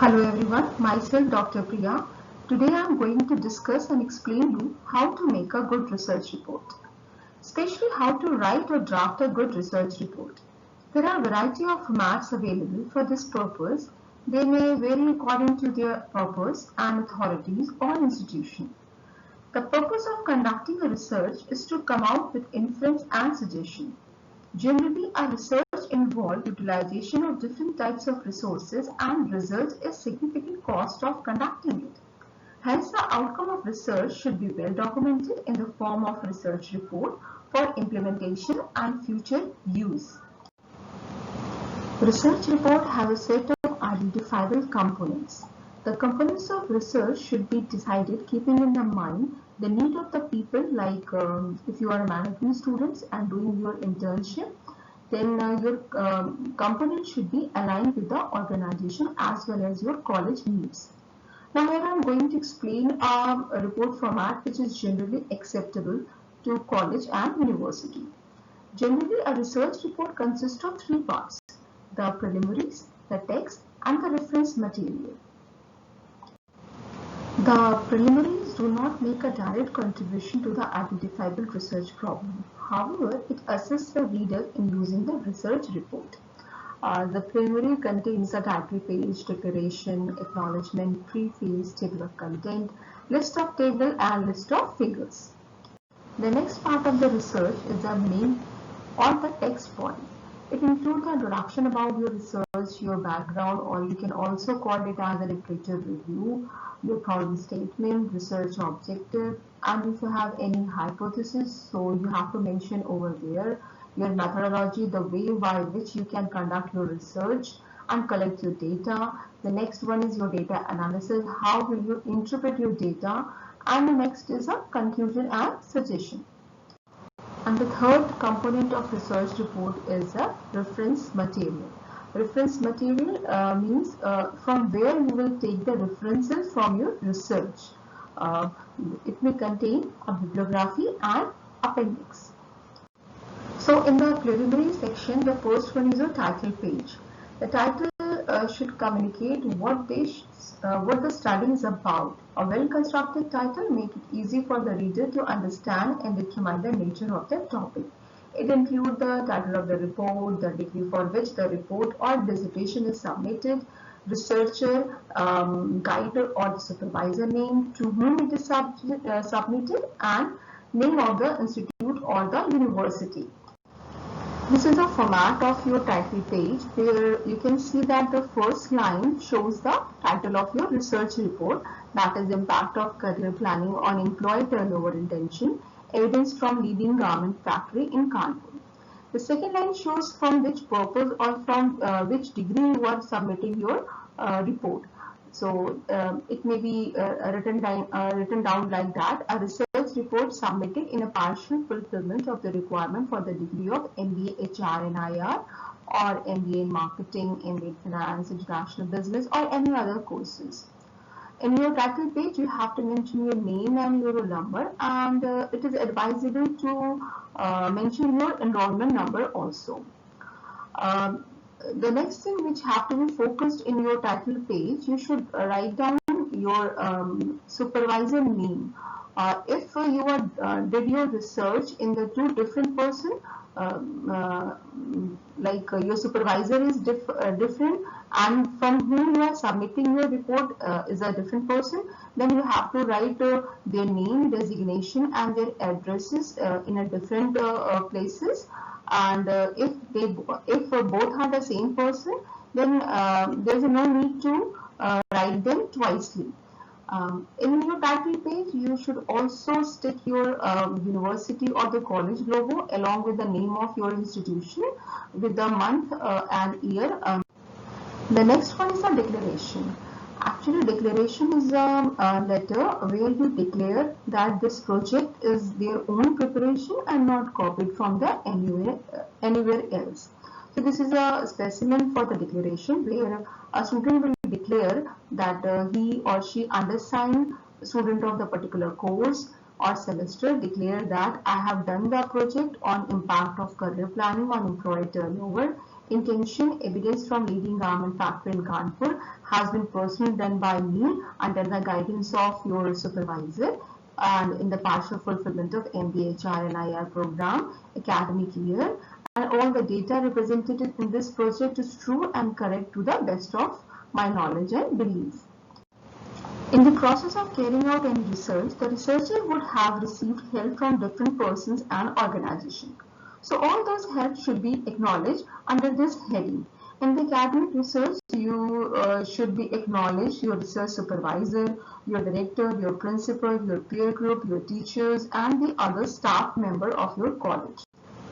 Hello everyone, myself Dr. Priya. Today I am going to discuss and explain you how to make a good research report, especially how to write or draft a good research report. There are a variety of formats available for this purpose. They may vary according to their purpose and authorities or institution. The purpose of conducting a research is to come out with inference and suggestion. Generally, a research involves utilization of different types of resources and results a significant cost of conducting it. Hence, the outcome of research should be well documented in the form of research report for implementation and future use. Research report has a set of identifiable components. The components of research should be decided keeping in the mind the need of the people, like if you are a management student and doing your internship, then your component should be aligned with the organization as well as your college needs. Now here I am going to explain a report format which is generally acceptable to college and university. Generally, a research report consists of three parts: the preliminaries, the text, and the reference material. The preliminaries do not make a direct contribution to the identifiable research problem. However, it assists the reader in using the research report. The preliminary contains a title page, declaration, acknowledgement, preface, table of content, list of table, and list of figures. The next part of the research is the main or the text body. It includes an introduction about your research, your background, or you can also call it as a literature review, your problem statement, research objective, and if you have any hypothesis, so you have to mention over there your methodology, the way by which you can conduct your research and collect your data. The next one is your data analysis. How will you interpret your data? And the next is a conclusion and suggestion. And the third component of research report is a reference material. Reference material means from where you will take the references from your research. It may contain a bibliography and appendix. So in the preliminary section, the first one is a title page. The title should communicate what the study is about. A well-constructed title makes it easy for the reader to understand and determine the nature of the topic. It includes the title of the report, the degree for which the report or dissertation is submitted, researcher, guide or the supervisor name, to whom it is submitted, and name of the institute or the university. This is the format of your title page, where you can see that the first line shows the title of your research report, that is impact of career planning on employee turnover intention, evidence from leading garment factory in Kanpur. The second line shows from which purpose or from which degree you are submitting your report. So it may be written down like that: a research report submitted in a partial fulfillment of the requirement for the degree of MBA HR and IR, or MBA in marketing, MBA in finance, international business, or any other courses. In your title page, you have to mention your name and your roll number, and it is advisable to mention your enrollment number also. The next thing which have to be focused in your title page, you should write down your supervisor name. If you did your research in the two different person, your supervisor is different, and from whom you are submitting your report is a different person, then you have to write their name, designation, and their addresses in a different places. And if both are the same person, then there is no need to write them twicely. In your title page, you should also stick your university or the college logo along with the name of your institution with the month and year. The next one is a declaration. Actually, declaration is a letter where you declare that this project is their own preparation and not copied from the anywhere else. So this is a specimen for the declaration, where a student will declare that he or she undersigned student of the particular course or semester, declare that I have done the project on impact of career planning on employee turnover, Intention evidence from leading garment factory in Kanpur has been personally done by me under the guidance of your supervisor and in the partial fulfillment of MBHR and IR program academic year, and all the data represented in this project is true and correct to the best of my knowledge and belief. In the process of carrying out any research, the researcher would have received help from different persons and organizations. So all those help should be acknowledged under this heading. In the academic research, you should be acknowledged your research supervisor, your director, your principal, your peer group, your teachers, and the other staff member of your college.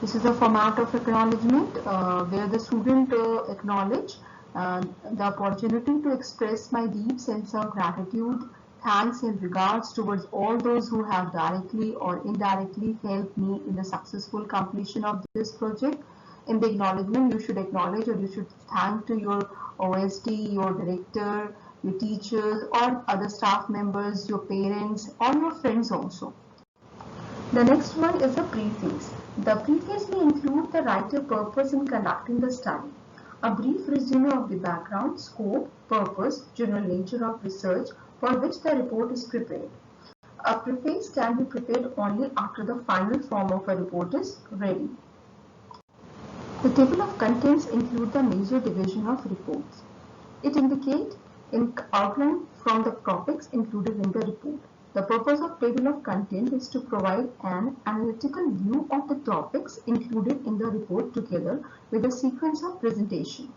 This is the format of acknowledgement where the student acknowledge the opportunity to express my deep sense of gratitude, thanks and regards towards all those who have directly or indirectly helped me in the successful completion of this project. In the acknowledgement, you should acknowledge or you should thank to your OSD, your director, your teachers or other staff members, your parents or your friends also. The next one is a preface. The preface may include the writer's purpose in conducting the study, a brief resume of the background, scope, purpose, general nature of research for which the report is prepared. A preface can be prepared only after the final form of a report is ready. The table of contents include the major division of reports. It indicates in outline from the topics included in the report. The purpose of table of content is to provide an analytical view of the topics included in the report together with a sequence of presentation.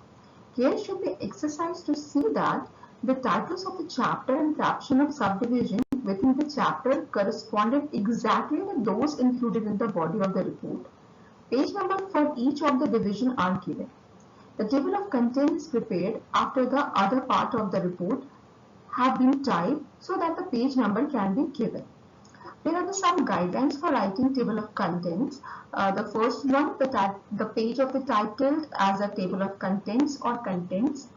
Care should be exercised to see that the titles of the chapter and caption of subdivision within the chapter corresponded exactly with those included in the body of the report. Page number for each of the division are given. The table of contents is prepared after the other part of the report have been typed so that the page number can be given. There are some guidelines for writing table of contents. The first one, the page of the title as a table of contents or contents,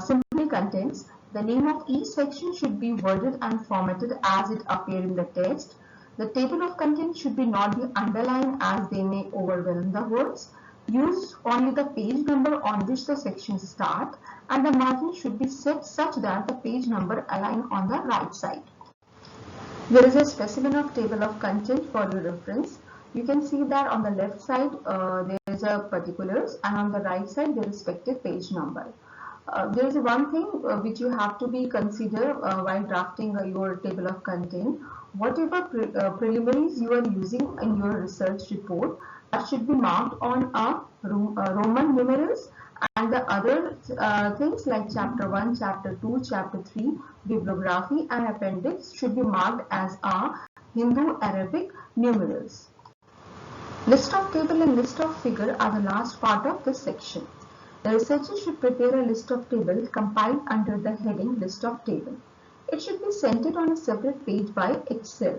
simply contents. The name of each section should be worded and formatted as it appears in the text. The table of contents should not be underlined as they may overwhelm the words. Use only the page number on which the sections start, and the margin should be set such that the page number align on the right side. There is a specimen of table of content for your reference. You can see that on the left side there is a particulars and on the right side the respective page number. There is one thing which you have to be consider while drafting your table of content. Whatever preliminaries you are using in your research report, that should be marked on a Roman numerals, and the other things like chapter 1, chapter 2, chapter 3, bibliography and appendix should be marked as a Hindu Arabic numerals. List of table and list of figure are the last part of this section. The researcher should prepare a list of table compiled under the heading list of table. It should be centered on a separate page by itself.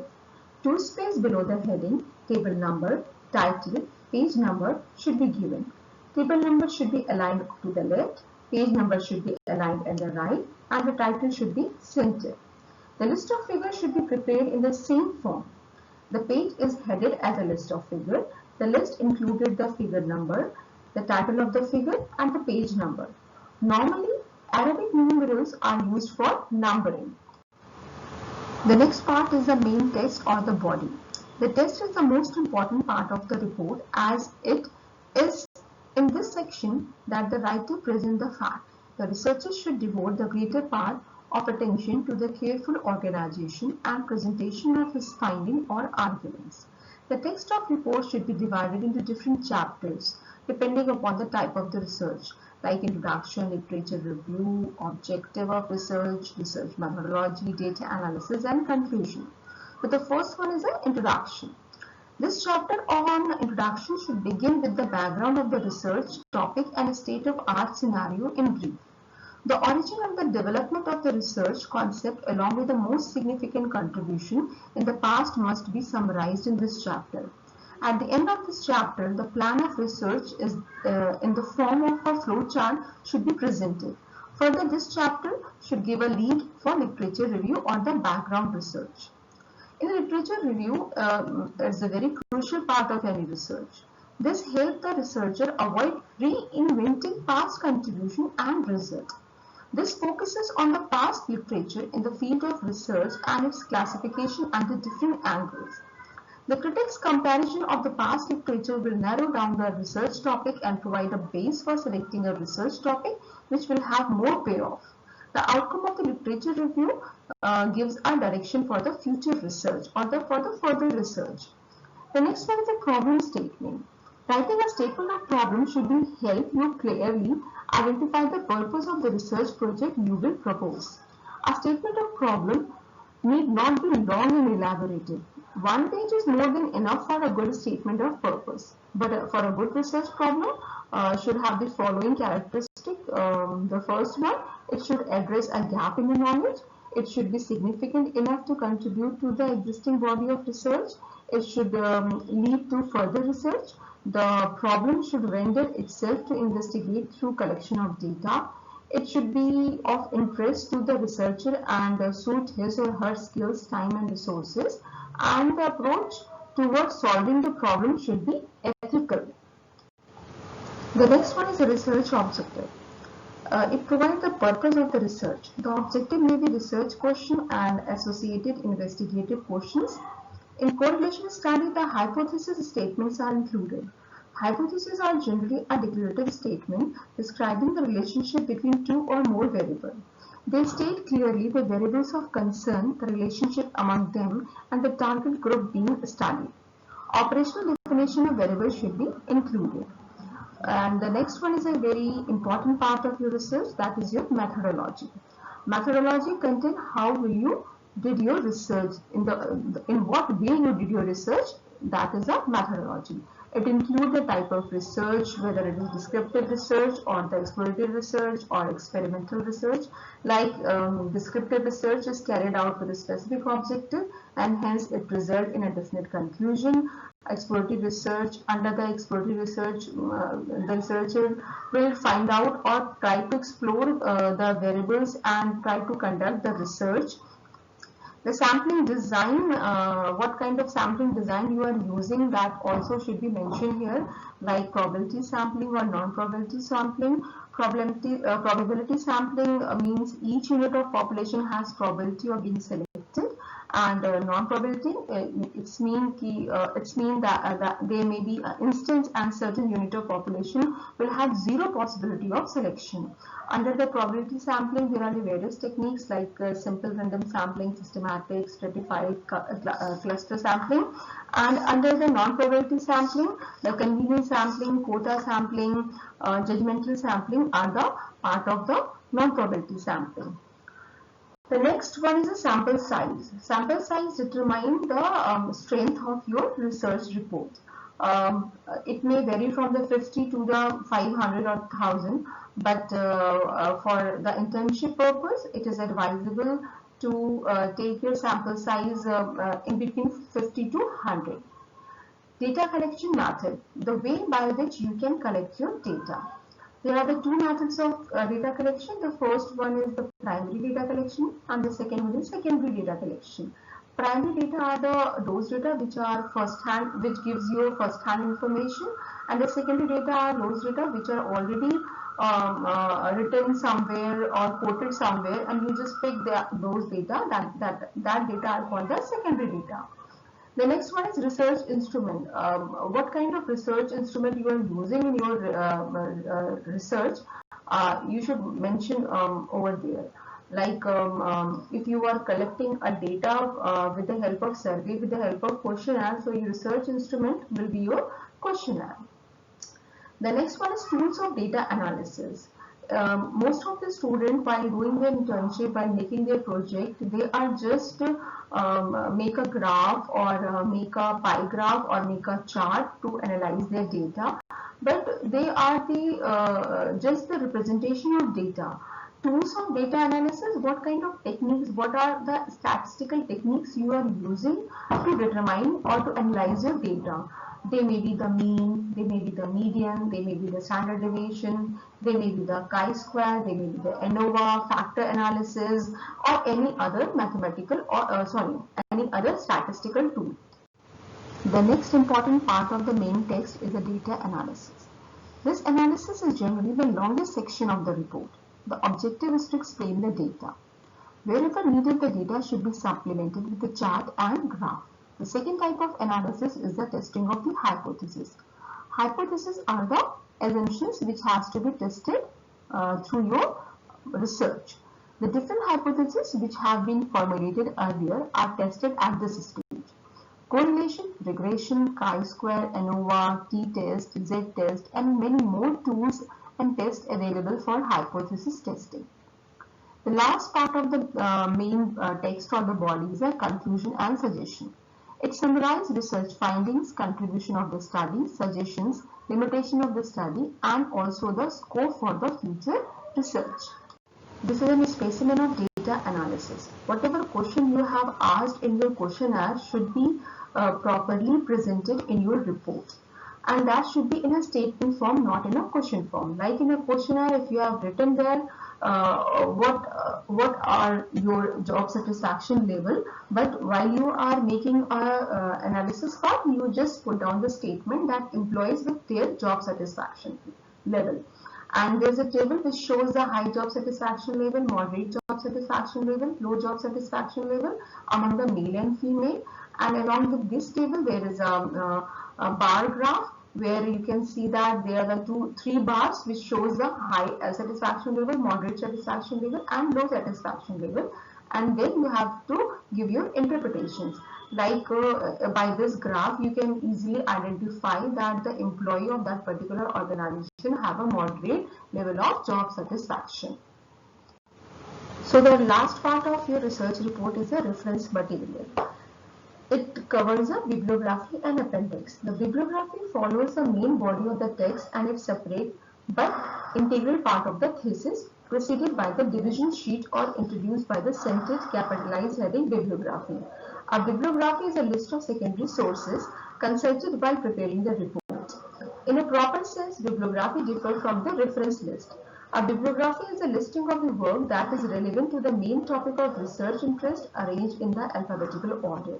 2 space below the heading, table number, title, page number should be given. Table number should be aligned to the left, page number should be aligned at the right, and the title should be centered. The list of figures should be prepared in the same form. The page is headed as a list of figure. The list included the figure number, the title of the figure, and the page number. Normally, Arabic numerals are used for numbering. The next part is the main text or the body. The text is the most important part of the report, as it is in this section that the writer presents the fact. The researcher should devote the greater part of attention to the careful organization and presentation of his finding or arguments. The text of report should be divided into different chapters depending upon the type of the research, like introduction, literature review, objective of research, research methodology, data analysis, and conclusion. But the first one is an introduction. This chapter on introduction should begin with the background of the research topic and a state-of-art scenario in brief. The origin and the development of the research concept along with the most significant contribution in the past must be summarized in this chapter. At the end of this chapter, the plan of research is in the form of a flowchart should be presented. Further, this chapter should give a lead for literature review on the background research. In literature review, is a very crucial part of any research. This helps the researcher avoid reinventing past contribution and result. This focuses on the past literature in the field of research and its classification under different angles. The critic's comparison of the past literature will narrow down the research topic and provide a base for selecting a research topic which will have more payoff. The outcome of the literature review gives a direction for the future research or for the further research. The next one is a problem statement. Writing a statement of problem should help you clearly identify the purpose of the research project you will propose. A statement of problem need not be long and elaborated. One page is more than enough for a good statement of purpose. But for a good research problem, should have the following characteristic. The first one, it should address a gap in the knowledge. It should be significant enough to contribute to the existing body of research. It should lead to further research. The problem should render itself to investigate through collection of data. It should be of interest to the researcher and suit his or her skills, time and resources. And the approach towards solving the problem should be ethical. The next one is a research objective. It provides the purpose of the research. The objective may be research question and associated investigative questions. In correlation study, the hypothesis statements are included. Hypotheses are generally a declarative statement describing the relationship between two or more variables. They state clearly the variables of concern, the relationship among them, and the target group being studied. Operational definition of variables should be included. And the next one is a very important part of your research, that is your methodology. Methodology contains how will you did your research, in what way you did your research, that is a methodology. It includes the type of research, whether it is descriptive research or the explorative research or experimental research. Like descriptive research is carried out with a specific objective and hence it results in a definite conclusion. Explorative research, under the explorative research, the researcher will find out or try to explore the variables and try to conduct the research. The sampling design, what kind of sampling design you are using, that also should be mentioned here, like probability sampling or non-probability sampling. Probability sampling means each unit of population has probability of being selected, and non-probability it's mean that there may be an instance and certain unit of population will have zero possibility of selection. Under the probability sampling, there are the various techniques like simple random sampling, systematic, stratified, cluster sampling. And under the non-probability sampling, the convenience sampling, quota sampling, judgmental sampling are the part of the non-probability sampling. The next one is a sample size. Sample size determines the strength of your research report. It may vary from the 50 to the 500 or 1000, but for the internship purpose, it is advisable to take your sample size in between 50 to 100. Data collection method, the way by which you can collect your data. There are the two methods of data collection. The first one is the primary data collection and the second one is secondary data collection. Primary data are those data which are first-hand, which gives you first-hand information, and the secondary data are those data which are already written somewhere or quoted somewhere, and you just pick those data. That data are called the secondary data. The next one is research instrument. What kind of research instrument you are using in your research, you should mention over there. Like if you are collecting a data with the help of survey, with the help of questionnaire, so your research instrument will be your questionnaire. The next one is tools of data analysis. Most of the students, while doing their internship, while making their project, they are just make a graph or make a pie graph or make a chart to analyze their data, but they are the just the representation of data. Tools of data analysis, what kind of techniques, what are the statistical techniques you are using to determine or to analyze your data. They may be the mean, they may be the median, they may be the standard deviation, they may be the chi-square, they may be the ANOVA, factor analysis, or any other mathematical or any other statistical tool. The next important part of the main text is the data analysis. This analysis is generally the longest section of the report. The objective is to explain the data. Wherever needed, the data should be supplemented with a chart and graph. The second type of analysis is the testing of the hypothesis. Hypotheses are the assumptions which has to be tested through your research. The different hypotheses which have been formulated earlier are tested at this stage. Correlation, regression, chi-square, ANOVA, t-test, z-test, and many more tools and tests available for hypothesis testing. The last part of the main text of the body is a conclusion and suggestion. It summarizes research findings, contribution of the study, suggestions, limitation of the study, and also the scope for the future research. This is a specimen of data analysis. Whatever question you have asked in your questionnaire should be properly presented in your report. And that should be in a statement form, not in a question form. Like in a questionnaire, if you have written there what are your job satisfaction level, but while you are making a analysis part, you just put down the statement that employees with their job satisfaction level. And there's a table which shows the high job satisfaction level, moderate job satisfaction level, low job satisfaction level among the male and female. And along with this table, there is a bar graph where you can see that there are the three bars which shows the high satisfaction level, moderate satisfaction level, and low satisfaction level. And then you have to give your interpretations. Like by this graph, you can easily identify that the employee of that particular organization have a moderate level of job satisfaction. So the last part of your research report is a reference material. It covers a bibliography and appendix. The bibliography follows the main body of the text and it's separate but integral part of the thesis, preceded by the division sheet or introduced by the centered capitalized heading bibliography. A bibliography is a list of secondary sources consulted while preparing the report. In a proper sense, bibliography differs from the reference list. A bibliography is a listing of the work that is relevant to the main topic of research interest arranged in the alphabetical order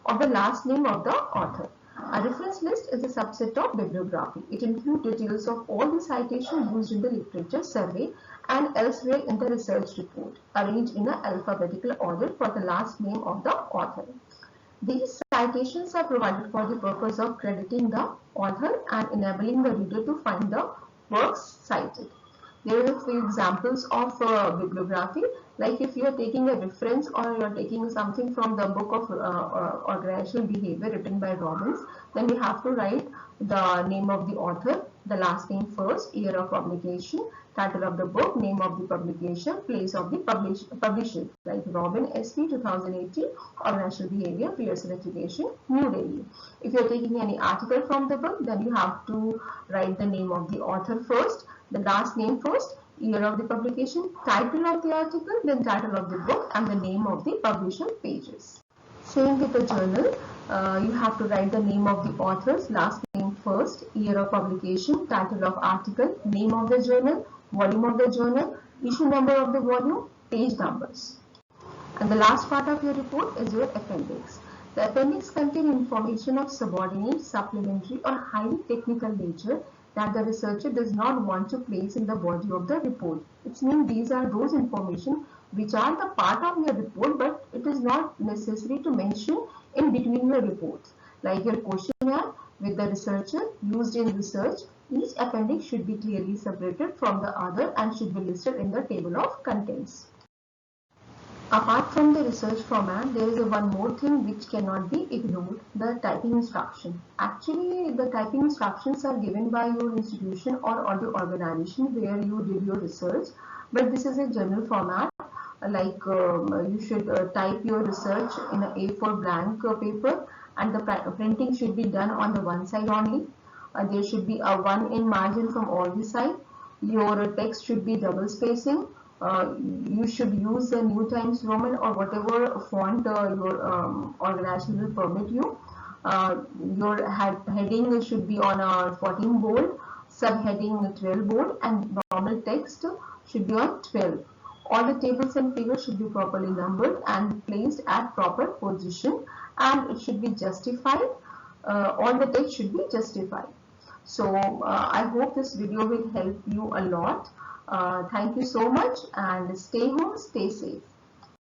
of the last name of the author. A reference list is a subset of bibliography. It includes details of all the citations used in the literature survey and elsewhere in the research report, arranged in an alphabetical order for the last name of the author. These citations are provided for the purpose of crediting the author and enabling the reader to find the works cited. There are a few examples of bibliography, like if you are taking a reference or you are taking something from the book of organizational behavior written by Robbins, then you have to write the name of the author, the last name first, year of publication, title of the book, name of the publication, place of the publisher, like Robin SP 2018, organizational behavior, Pearson Education, New Delhi. If you are taking any article from the book, then you have to write the name of the author first, the last name first, year of the publication, title of the article, then title of the book, and the name of the publisher pages. Same with the journal, you have to write the name of the author's last name first, year of publication, title of article, name of the journal, volume of the journal, issue number of the volume, page numbers. And the last part of your report is your appendix. The appendix contains information of subordinate, supplementary, or highly technical nature that the researcher does not want to place in the body of the report. It means these are those information which are the part of your report, but it is not necessary to mention in between your reports. Like your questionnaire with the researcher used in research, each appendix should be clearly separated from the other and should be listed in the table of contents. Apart from the research format, there is one more thing which cannot be ignored, the typing instruction. Actually, the typing instructions are given by your institution or the organization where you did your research, but this is a general format. Like you should type your research in an A4 blank paper, and the printing should be done on the one side only. There should be a 1 in margin from all the sides. Your text should be double spacing. You should use the New Times Roman or whatever font your organization will permit you. Your heading should be on a 14 bold, subheading 12 bold, and normal text should be on 12. All the tables and figures should be properly numbered and placed at proper position, and it should be justified. all the text should be justified. So I hope this video will help you a lot. Thank you so much and stay home, stay safe.